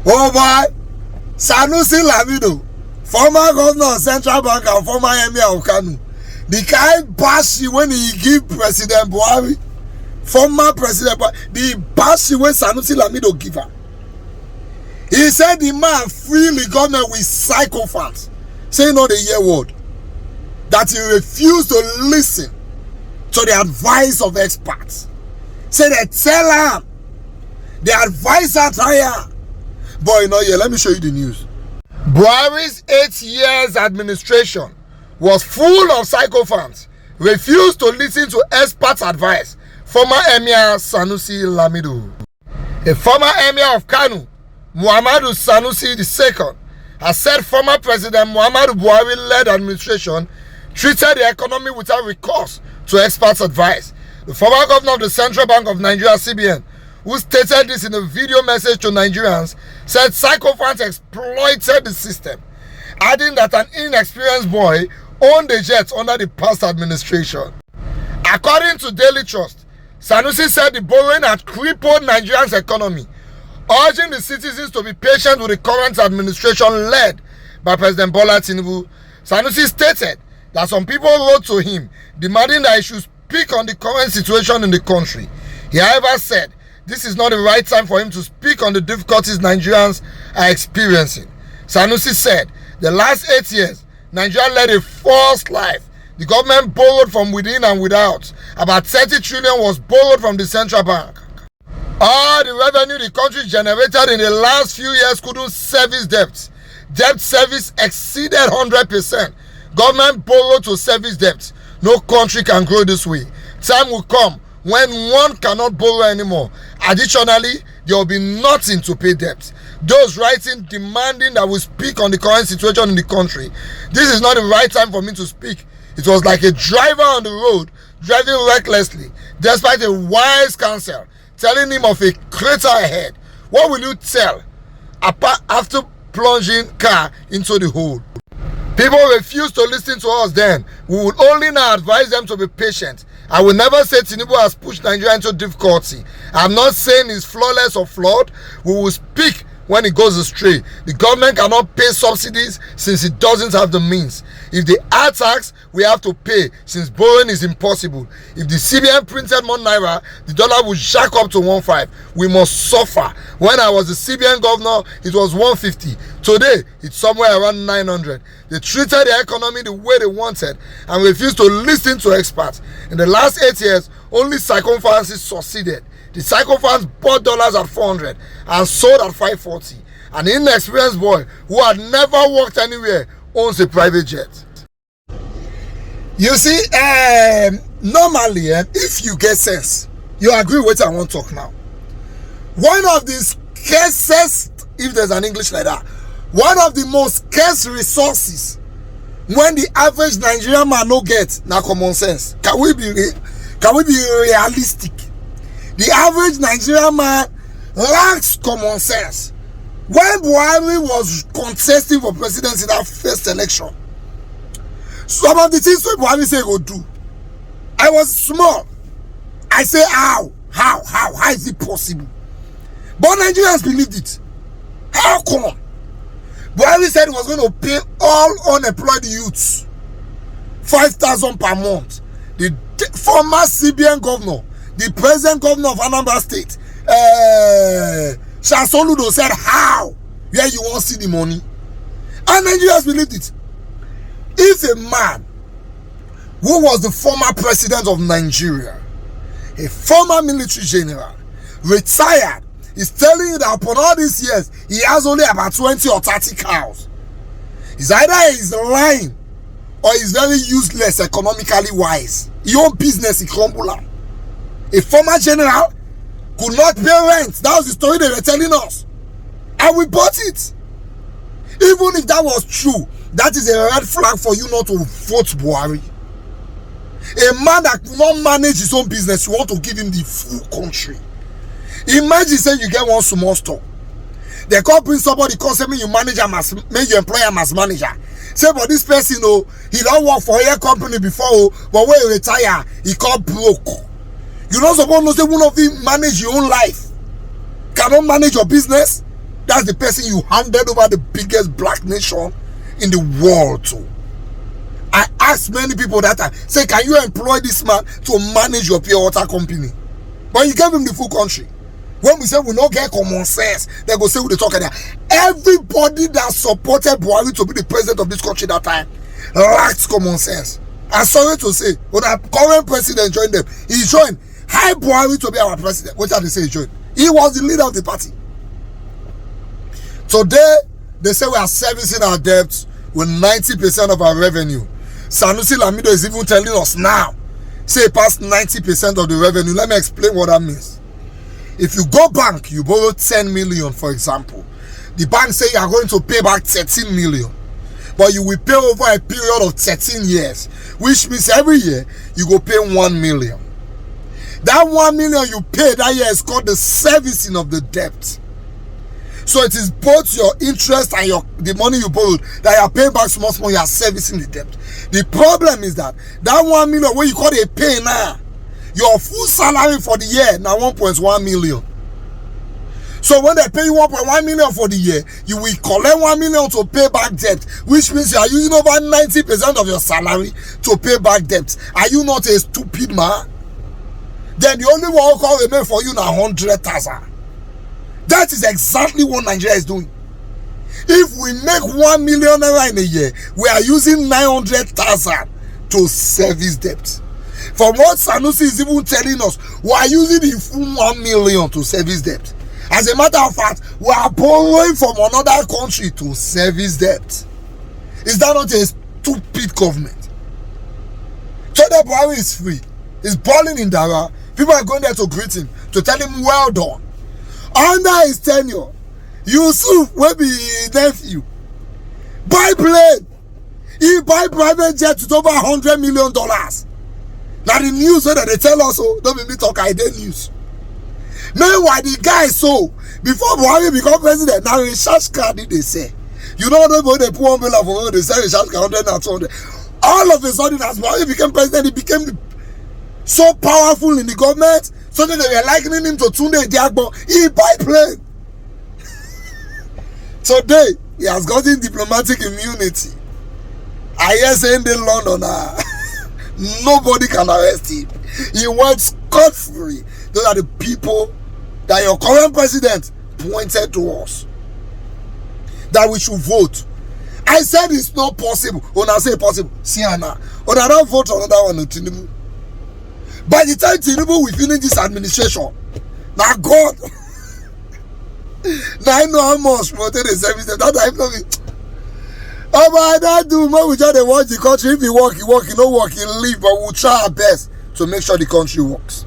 Oh boy, Sanusi Lamido, former governor of Central Bank and former emir of Kano. The kind bashi when he give President Buhari, former President Buhari, the bashi when Sanusi Lamido give her. He said the man freely government with sycophants, saying not the year word, that he refused to listen to the advice of experts. Say they tell him, the advisor tire. But you know, yeah, let me show you the news. Buhari's 8 years administration was full of sycophants, refused to listen to experts' advice. Former Emir Sanusi Lamido. A former Emir of Kano, Muhammadu Sanusi II, has said former President Muhammadu Buhari-led administration treated the economy without recourse to experts' advice. The former governor of the Central Bank of Nigeria, CBN, who stated this in a video message to Nigerians, said sycophants exploited the system, adding that an inexperienced boy owned the jets under the past administration. According to Daily Trust, Sanusi said the borrowing had crippled Nigeria's economy, urging the citizens to be patient with the current administration led by President Bola Tinubu. Sanusi stated that some people wrote to him demanding that he should speak on the current situation in the country. He, however, said this is not the right time for him to speak on the difficulties Nigerians are experiencing. Sanusi said the last 8 years, Nigeria led a false life. The government borrowed from within and without. About 30 trillion was borrowed from the central bank. All the revenue the country generated in the last few years couldn't service debts. Debt service exceeded 100%. Government borrowed to service debt. No country can grow this way. Time will come when one cannot borrow anymore. Additionally, there will be nothing to pay debt. Those writing demanding that we speak on the current situation in the country. This is not the right time for me to speak. It was like a driver on the road driving recklessly, despite a wise counsel telling him of a crater ahead. What will you tell after plunging car into the hole? People refuse to listen to us then. We would only now advise them to be patient. I will never say Tinubu has pushed Nigeria into difficulty. I'm not saying he's flawless or flawed. We will speak when it goes astray. The government cannot pay subsidies since it doesn't have the means. If they add tax, we have to pay since borrowing is impossible. If the CBN printed more naira, the dollar would jack up to 1.5. We must suffer. When I was the CBN governor, it was 150. Today, it's somewhere around 900. They treated the economy the way they wanted and refused to listen to experts. In the last 8 years, only sycophants succeeded. The sycophants bought dollars at 400 and sold at 540. An inexperienced boy who had never worked anywhere owns a private jet. You see, normally, if you get sense, you agree with what I want to talk now. One of these cases, if there's an English like that, one of the most scarce resources when the average Nigerian man no get na common sense. Can we be realistic? The average Nigerian man lacks common sense. When Buhari was contesting for presidency in that first election, some of the things that Buhari say go do, I was small. I say how is it possible? But Nigerians believed it. How come? Buhari said he was going to pay all unemployed youths 5,000 per month. The former CBN governor, the present governor of Anambra State, Soludo said, how? Where you want to see the money? And Nigerians believed it. If a man who was the former president of Nigeria, a former military general, retired, is telling you that upon all these years, he has only about 20 or 30 cows, it's either he's lying or he's very useless economically wise. He own business in Krombola. A former general could not pay rent. That was the story they were telling us. And we bought it. Even if that was true, that is a red flag for you not to vote Buhari. A man that cannot manage his own business, you want to give him the full country. Imagine say you get one small store. They can't bring somebody, call say me you manage him as, make you employ him as manager. Say but this person, he don't work for a company before, but when he retire, he got broke. You not supposed to say one of you manage your own life. Cannot manage your business. That's the person you handed over the biggest black nation in the world to. I asked many people that time, say, can you employ this man to manage your pure water company? But you gave him the full country. When we say we don't get common sense, they go say we talk there. Everybody that supported Buhari to be the president of this country that time lacked common sense. I'm sorry to say, when our current president joined them, he joined. Hi Buhari to be our president. What did they say he joined? He was the leader of the party. Today, they say we are servicing our debts with 90% of our revenue. Sanusi Lamido is even telling us now, say past 90% of the revenue. Let me explain what that means. If you go bank, you borrow 10 million, for example. The bank say you are going to pay back 13 million. But you will pay over a period of 13 years, which means every year you go pay 1 million. That 1 million you pay that year is called the servicing of the debt. So it is both your interest and the money you borrowed that you are paying back small, you are servicing the debt. The problem is that 1 million, what you call a pay now, your full salary for the year now 1.1 million. So when they pay you 1.1 million for the year, you will collect 1 million to pay back debt, which means you are using over 90% of your salary to pay back debt. Are you not a stupid man? Then the only one who can remain for you now 100,000. That is exactly what Nigeria is doing. If we make 1 million naira in a year, we are using 900,000 to service debt. From what Sanusi is even telling us, we are using the full 1 million to service debt. As a matter of fact, we are borrowing from another country to service debt. Is that not a stupid government? Today Buhari is free. He's balling in Dara. People are going there to greet him, to tell him well done. Under his tenure, Yusuf will be his nephew. Buy plane. He buy private jet with over $100 million. Now the news that they tell us, oh, don't make me talk idea news. Meanwhile, the guy before Buhari become president, now recharge card they say. You know what they put $1 for they say recharge card 100 and 200. All of a sudden, as Buhari became president, he became so powerful in the government. So that they were likening him to Tunde Diagbo. He buy plane. Today, he has gotten diplomatic immunity. I hear saying in London, nobody can arrest him. He went scot-free. Those are the people that your current president pointed to us, that we should vote. I said it's not possible. When I say possible, see Anna. When I don't vote for another one, Tinubu. By the time Tinubu will finish this administration, now God, now I know how much promoted the service. That I know it. Oh, but I don't do more. We just watch the country. If he work, he work. He don't work, he leave. But we'll try our best to make sure the country works.